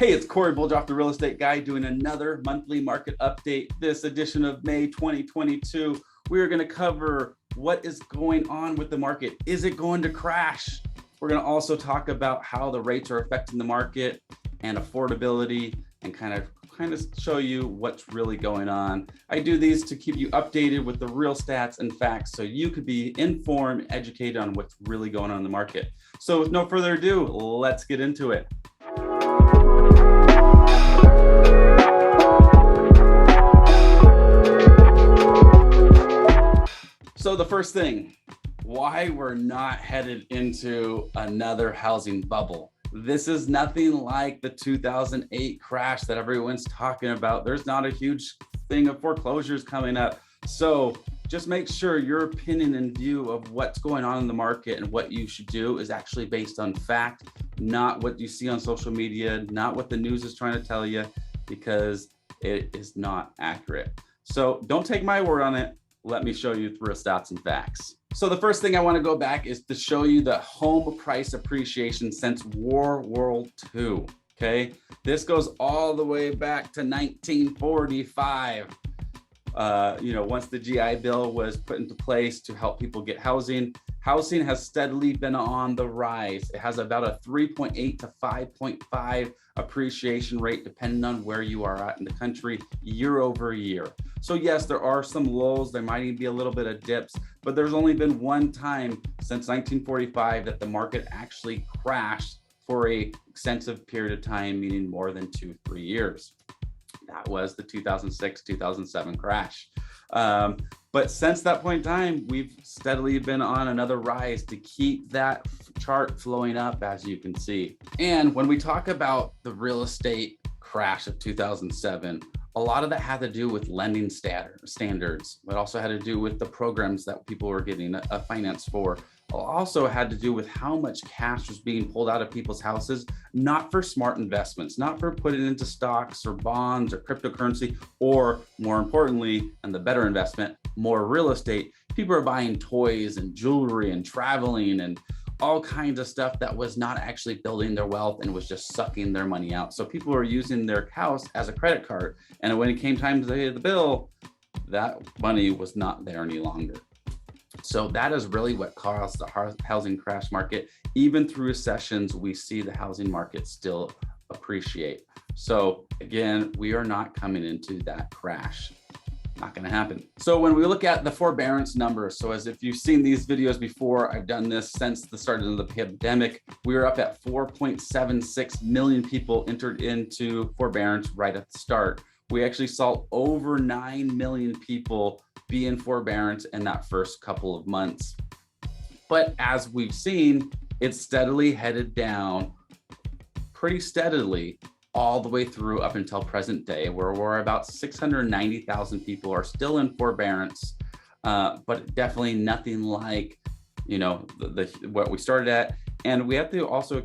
Hey, it's Corey Bulldroff, the Real Estate Guy, doing another monthly market update. This edition of May 2022, we are going to cover what is going on with the market. Is it going to crash? We're going to also talk about how the rates are affecting the market and affordability, and kind of show you what's really going on. I do these to keep you updated with the real stats and facts so you could be informed, educated on what's really going on in the market. So with no further ado, let's get into it. So the first thing, why we're not headed into another housing bubble. This is nothing like the 2008 crash that everyone's talking about. There's not a huge thing of foreclosures coming up. So just make sure your opinion and view of what's going on in the market and what you should do is actually based on fact, not what you see on social media, not what the news is trying to tell you, because it is not accurate. So don't take my word on it. Let me show you through stats and facts. So the first thing I want to go back is to show you the home price appreciation since World War II. Okay, this goes all the way back to 1945. Once the GI Bill was put into place to help people get housing, housing has steadily been on the rise. It has about a 3.8 to 5.5 appreciation rate, depending on where you are at in the country, year over year. So yes, there are some lulls, there might even be a little bit of dips, but there's only been one time since 1945 that the market actually crashed for a extensive period of time, meaning more than 2-3 years. That was the 2006-2007 crash. But since that point in time, we've steadily been on another rise to keep that chart flowing up, as you can see. And when we talk about the real estate crash of 2007, a lot of that had to do with lending standards, but also had to do with the programs that people were getting a finance for. Also had to do with how much cash was being pulled out of people's houses, not for smart investments, not for putting into stocks or bonds or cryptocurrency, or more importantly, and the better investment, more real estate. People are buying toys and jewelry and traveling and all kinds of stuff that was not actually building their wealth and was just sucking their money out. So people were using their house as a credit card. And when it came time to pay the bill, that money was not there any longer. So that is really what caused the housing crash market. Even through recessions, we see the housing market still appreciate. So again, we are not coming into that crash. Not going to happen. So when we look at the forbearance numbers, so as if you've seen these videos before, I've done this since the start of the pandemic, we were up at 4.76 million people entered into forbearance right at the start. We actually saw over 9 million people be in forbearance in that first couple of months. But as we've seen, it's steadily headed down pretty steadily all the way through up until present day, where we're about 690,000 people are still in forbearance, but definitely nothing like, what we started at. And we have to also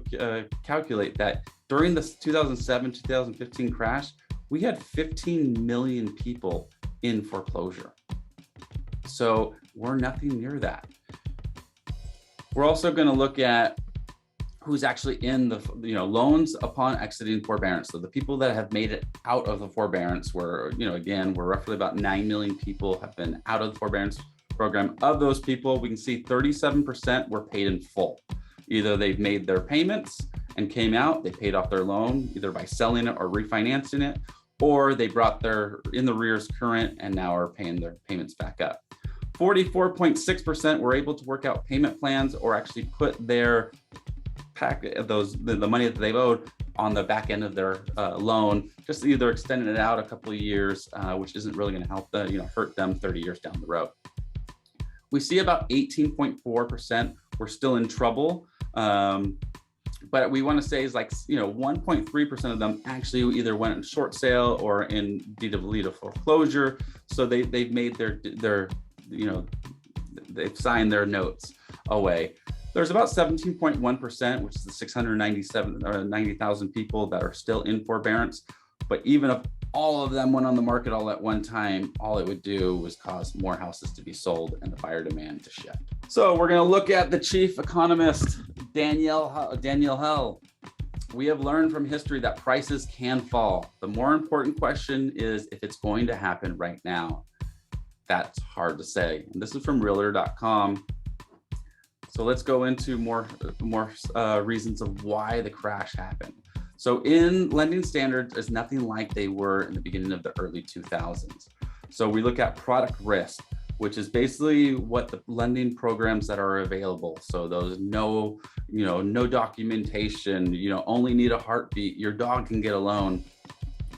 calculate that during the 2007-2015 crash, we had 15 million people in foreclosure. So we're nothing near that. We're also going to look at who's actually in the loans upon exiting forbearance. So the people that have made it out of the forbearance were, again, we're roughly about 9 million people have been out of the forbearance program. Of those people, we can see 37% were paid in full. Either they've made their payments and came out, they paid off their loan either by selling it or refinancing it, or they brought their in the arrears current and now are paying their payments back up. 44.6% were able to work out payment plans or actually put their the money that they've owed on the back end of their loan, just either extending it out a couple of years, which isn't really going to help hurt them 30 years down the road. We see about 18.4% were still in trouble, but we want to say is 1.3% of them actually either went in short sale or in deed of foreclosure. So they've made their they've signed their notes away. There's about 17.1%, which is the 690,000 people that are still in forbearance. But even if all of them went on the market all at one time, all it would do was cause more houses to be sold and the buyer demand to shift. So we're going to look at the chief economist, Danielle Hell. we have learned from history that prices can fall. The more important question is if it's going to happen right now. That's hard to say. And this is from realtor.com. So let's go into more reasons of why the crash happened. So in lending standards, it's nothing like they were in the beginning of the early 2000s. So we look at product risk, which is basically what the lending programs that are available. So those no documentation, only need a heartbeat, your dog can get a loan.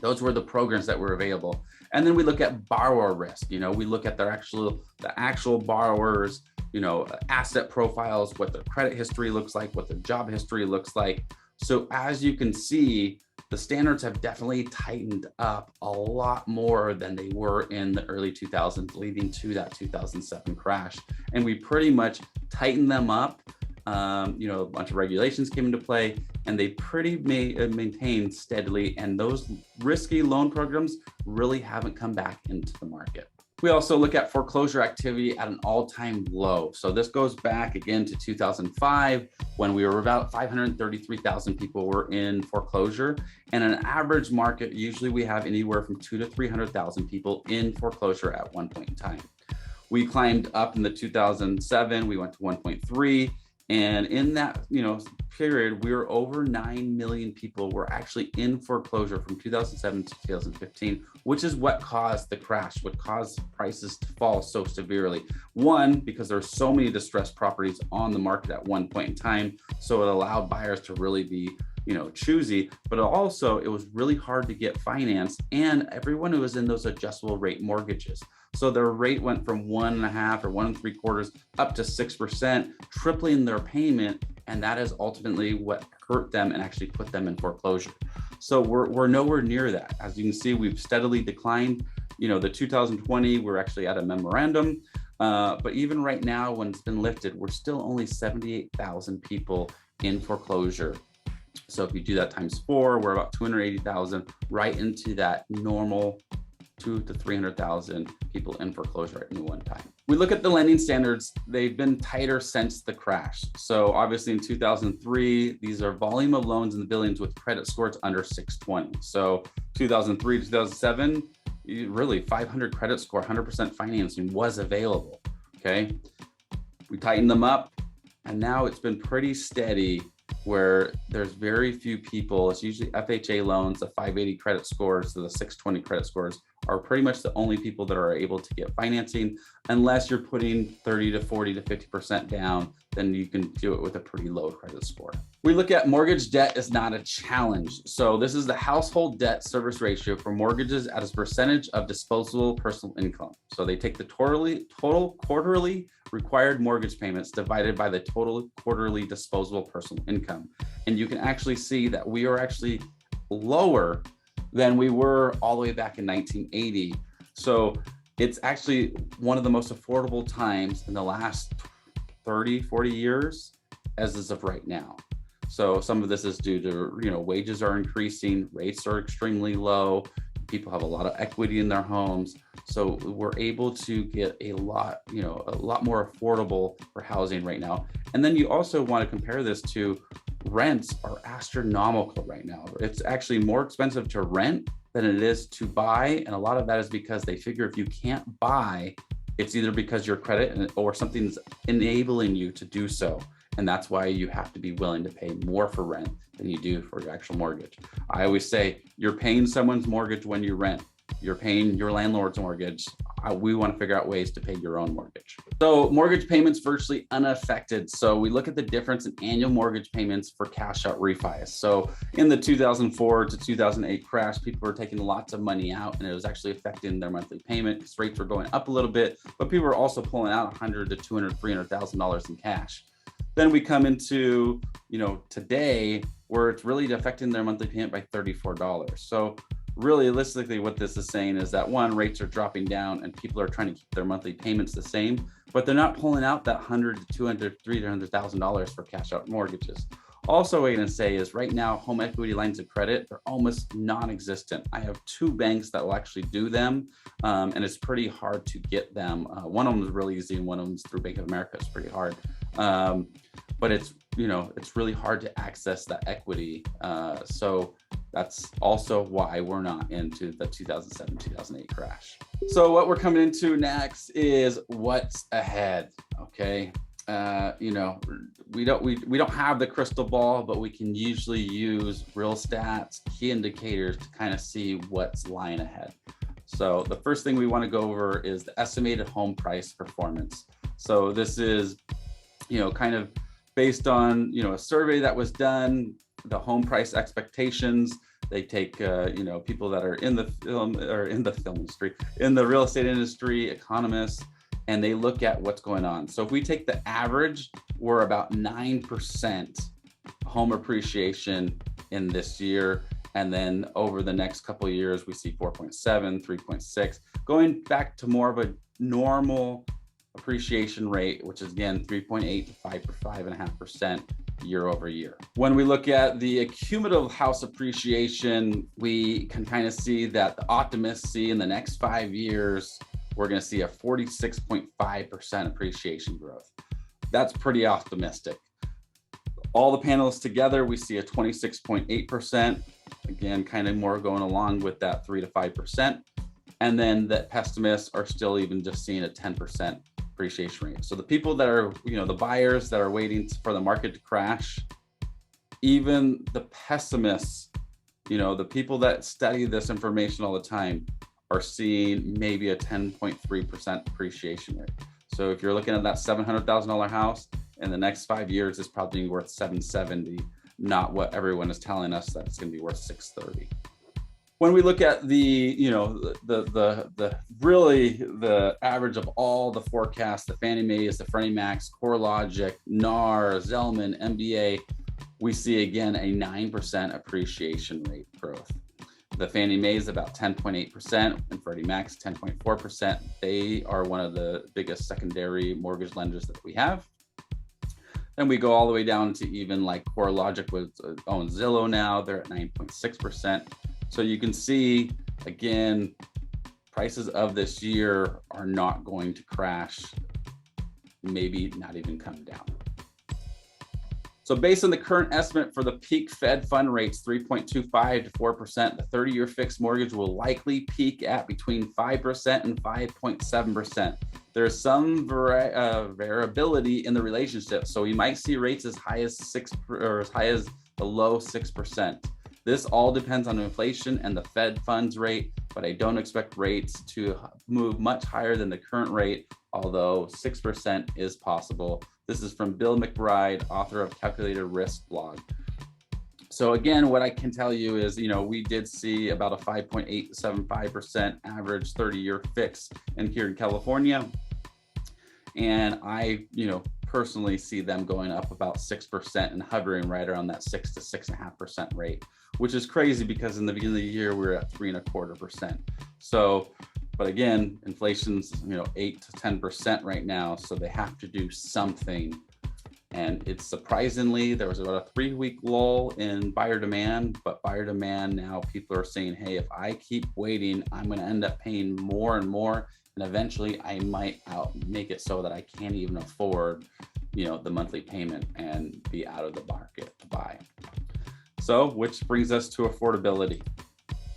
Those were the programs that were available. And then we look at borrower risk. We look at the actual borrowers, asset profiles, what their credit history looks like, what their job history looks like. So as you can see, the standards have definitely tightened up a lot more than they were in the early 2000s, leading to that 2007 crash. And we pretty much tightened them up. A bunch of regulations came into play, and they pretty maintained steadily. And those risky loan programs really haven't come back into the market. We also look at foreclosure activity at an all-time low. So this goes back again to 2005, when we were about 533,000 people were in foreclosure. And an average market, usually we have anywhere from 200,000 to 300,000 people in foreclosure at one point in time. We climbed up in the 2007, we went to 1.3. And in that, period, we were over 9 million people were actually in foreclosure from 2007 to 2015, which is what caused the crash, what caused prices to fall so severely. One, because there are so many distressed properties on the market at one point in time. So it allowed buyers to really be, choosy, but also it was really hard to get financed, and everyone who was in those adjustable rate mortgages. So their rate went from 1.5 or 1 3/4 up to 6%, tripling their payment. And that is ultimately what hurt them and actually put them in foreclosure. So we're nowhere near that. As you can see, we've steadily declined. The 2020, we're actually at a memorandum. But even right now, when it's been lifted, we're still only 78,000 people in foreclosure. So if you do that times 4, we're about 280,000, right into that normal 200,000 to 300,000 people in foreclosure at any one time. We look at the lending standards, they've been tighter since the crash. So obviously in 2003, these are volume of loans in the billions with credit scores under 620. So 2003 to 2007, really 500 credit score, 100% financing was available, okay? We tightened them up, and now it's been pretty steady where there's very few people. It's usually FHA loans, the 580 credit scores, so the 620 credit scores are pretty much the only people that are able to get financing. Unless you're putting 30 to 40 to 50% down, then you can do it with a pretty low credit score. We look at mortgage debt is not a challenge. So this is the household debt service ratio for mortgages as a percentage of disposable personal income. So they take the total quarterly required mortgage payments divided by the total quarterly disposable personal income. And you can actually see that we are actually lower than we were all the way back in 1980. So it's actually one of the most affordable times in the last 30, 40 years as of right now. So some of this is due to, wages are increasing, rates are extremely low, people have a lot of equity in their homes. So we're able to get a lot more affordable for housing right now. And then you also want to compare this to rents are astronomical right now. It's actually more expensive to rent than it is to buy. And a lot of that is because they figure if you can't buy, it's either because your credit or something's enabling you to do so. And that's why you have to be willing to pay more for rent than you do for your actual mortgage. I always say you're paying someone's mortgage when you rent. You're paying your landlord's mortgage. We want to figure out ways to pay your own mortgage. So mortgage payments virtually unaffected. So we look at the difference in annual mortgage payments for cash out refis. So in the 2004 to 2008 crash, people were taking lots of money out, and it was actually affecting their monthly payment because rates were going up a little bit, but people were also pulling out $100,000 to $200,000, $300,000 in cash. Then we come into, today, where it's really affecting their monthly payment by $34. So realistically, what this is saying is that one, rates are dropping down and people are trying to keep their monthly payments the same, but they're not pulling out that $100,000 to $200,000, $300,000 for cash out mortgages. Also, what I'm going to say is right now, home equity lines of credit are almost non-existent. I have 2 banks that will actually do them, and it's pretty hard to get them. One of them is really easy, and one of them is through Bank of America. It's pretty hard. But it's, you know, it's really hard to access that equity. So that's also why we're not into the 2007, 2008 crash. So what we're coming into next is what's ahead. Okay. You know, we don't have the crystal ball, but we can usually use real stats, key indicators to kind of see what's lying ahead. So the first thing we want to go over is the estimated home price performance. So this is, you know, kind of based on, you know, a survey that was done, the home price expectations. They take, you know, people that are in the film industry, in the real estate industry, economists, and they look at what's going on. So if we take the average, we're about 9% home appreciation in this year. And then over the next couple of years, we see 4.7, 3.6, going back to more of a normal appreciation rate, which is again 3.8 to 5.5% year over year. When we look at the cumulative house appreciation, we can kind of see that the optimists see in the next 5 years, we're going to see a 46.5% appreciation growth. That's pretty optimistic. All the panels together, we see a 26.8%. Again, kind of more going along with that 3 to 5%. And then the pessimists are still even just seeing a 10% appreciation rate. So the people that are, you know, the buyers that are waiting for the market to crash, even the pessimists, you know, the people that study this information all the time are seeing maybe a 10.3% appreciation rate. So if you're looking at that $700,000 house, in the next 5 years, it's probably worth $770, not what everyone is telling us that it's going to be worth $630. When we look at the, you know, the average of all the forecasts, the Fannie Mae's, the Freddie Mac's, CoreLogic, NAR, Zelman, MBA, we see again a 9% appreciation rate growth. The Fannie Mae's about 10.8% and Freddie Mac's 10.4%. They are one of the biggest secondary mortgage lenders that we have. And we go all the way down to even like CoreLogic owns Zillow now, they're at 9.6%. So you can see, again, prices of this year are not going to crash, maybe not even come down. So based on the current estimate for the peak Fed fund rates, 3.25 to 4%, the 30-year fixed mortgage will likely peak at between 5% and 5.7%. There's some variability in the relationship. So we might see rates as high as 6 or as high as the low 6%. This all depends on inflation and the Fed funds rate, but I don't expect rates to move much higher than the current rate, although 6% is possible. This is from Bill McBride, author of Calculated Risk blog. So again, what I can tell you is, you know, we did see about a 5.875% average 30-year fix in here in California. And I, you know, personally see them going up about 6% and hovering right around that 6 to 6.5% rate, which is crazy because in the beginning of the year, we were at 3.25%. So, but again, inflation's, you know, 8 to 10% right now. So they have to do something. And it's surprisingly, there was about a 3-week lull in buyer demand, but buyer demand now people are saying, hey, if I keep waiting, I'm going to end up paying more and more. And eventually I might make it so that I can't even afford, you know, the monthly payment and be out of the market to buy. So, which brings us to affordability.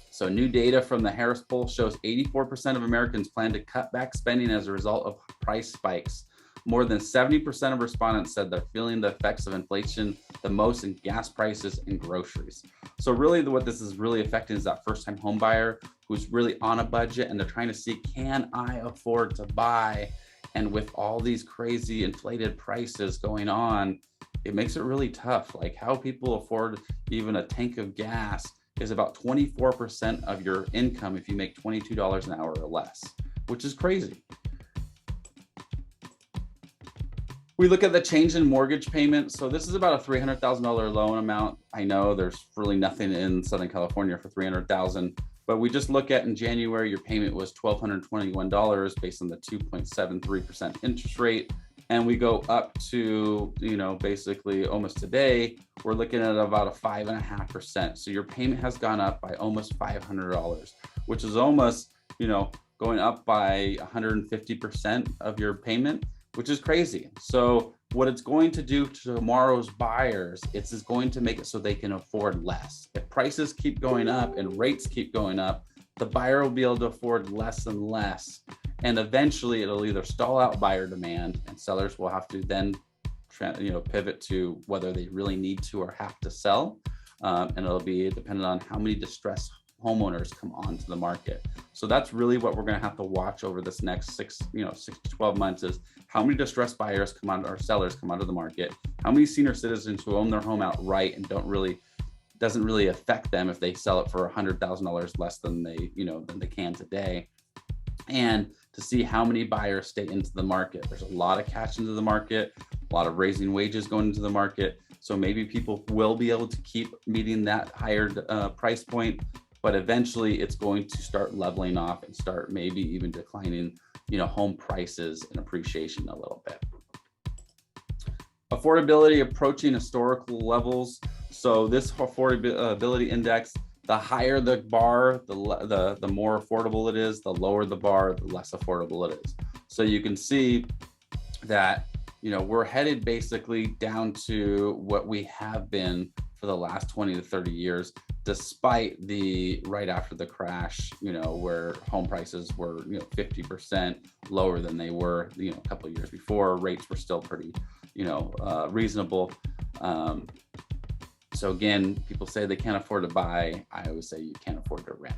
So new data from the Harris poll shows 84% of Americans plan to cut back spending as a result of price spikes. More than 70% of respondents said they're feeling the effects of inflation the most in gas prices and groceries. So really what this is really affecting is that first-time home buyer who's really on a budget and they're trying to see, can I afford to buy? And with all these crazy inflated prices going on, it makes it really tough. Like how people afford even a tank of gas is about 24% of your income if you make $22 an hour or less, which is crazy. We look at the change in mortgage payment. So this is about a $300,000 loan amount. I know there's really nothing in Southern California for $300,000, but we just look at in January, your payment was $1,221 based on the 2.73% interest rate. And we go up to, you know, basically almost today, we're looking at about a 5.5%. So your payment has gone up by almost $500, which is almost, you know, going up by 150% of your payment, which is crazy. So What it's going to do to tomorrow's buyers, it's going to make it so they can afford less. If prices keep going up and rates keep going up, the buyer will be able to afford less and less. And eventually it'll either stall out buyer demand, and sellers will have to then pivot to whether they really need to or have to sell. And it'll be dependent on how many distressed homeowners come onto the market. So that's really what we're going to have to watch over this next 6 to 12 months, is how many distressed buyers come on, or sellers come onto the market, how many senior citizens who own their home outright and doesn't really affect them if they sell it for $100,000 less than they can today, and to see how many buyers stay into the market. There's a lot of cash into the market, a lot of raising wages going into the market. So maybe people will be able to keep meeting that higher price point, but eventually it's going to start leveling off and start maybe even declining, home prices and appreciation a little bit. Affordability approaching historical levels. So this affordability index, the higher the bar, the more affordable it is. The lower the bar, the less affordable it is. So you can see that, we're headed basically down to what we have been for the last 20 to 30 years, despite right after the crash, where home prices were, 50% lower than they were, a couple of years before. Rates were still pretty, reasonable. So again, people say they can't afford to buy. I always say you can't afford to rent.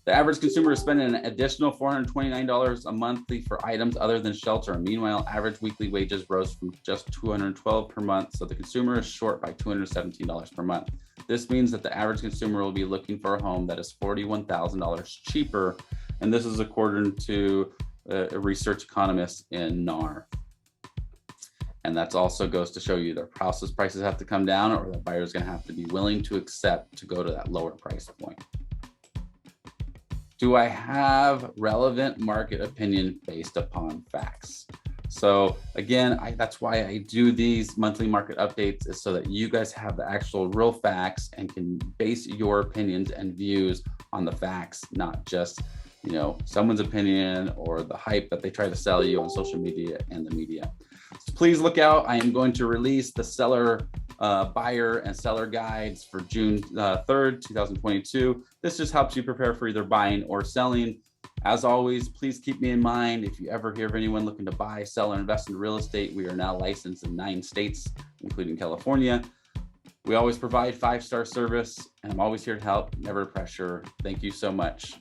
The average consumer is spending an additional $429 a monthly for items other than shelter. Meanwhile, average weekly wages rose from just $212 per month. So the consumer is short by $217 per month. This means that the average consumer will be looking for a home that is $41,000 cheaper. And this is according to a research economist in NAR. And that also goes to show you their houses prices have to come down, or the buyer is going to have to be willing to accept to go to that lower price point. Do I have relevant market opinion based upon facts? So again, that's why I do these monthly market updates, is so that you guys have the actual real facts and can base your opinions and views on the facts, not just someone's opinion or the hype that they try to sell you on social media and the media. So please look out. I am going to release the seller, buyer and seller guides for June 3rd, 2022. This just helps you prepare for either buying or selling. As always, please keep me in mind. If you ever hear of anyone looking to buy, sell, or invest in real estate, we are now licensed in 9 states, including California. We always provide 5-star service, and I'm always here to help, never pressure. Thank you so much.